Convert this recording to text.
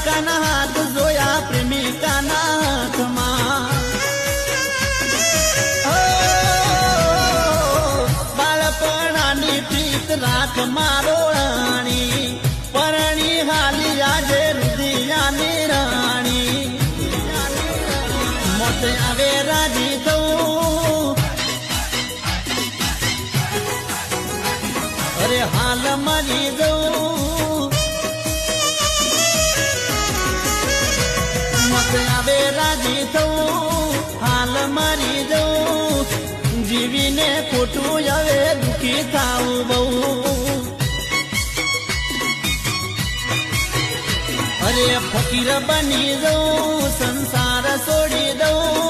દ્વારકાના હાથ જોયા પ્રેમિકાના હાથમાં બાળપણાની પ્રીત રાખ મારો રાણી પરણી હાલી આજે રુદિયાની રાણી મોતે આવે રાજી થવું અરે હાલ મરી જવું મોતે આવે રાજી થવું હાલ મરી જવું જીવીને ખોટું હવે દુઃખી થાવું બહુ અરે ફકીર બની જવું સંસાર છોડી દઉં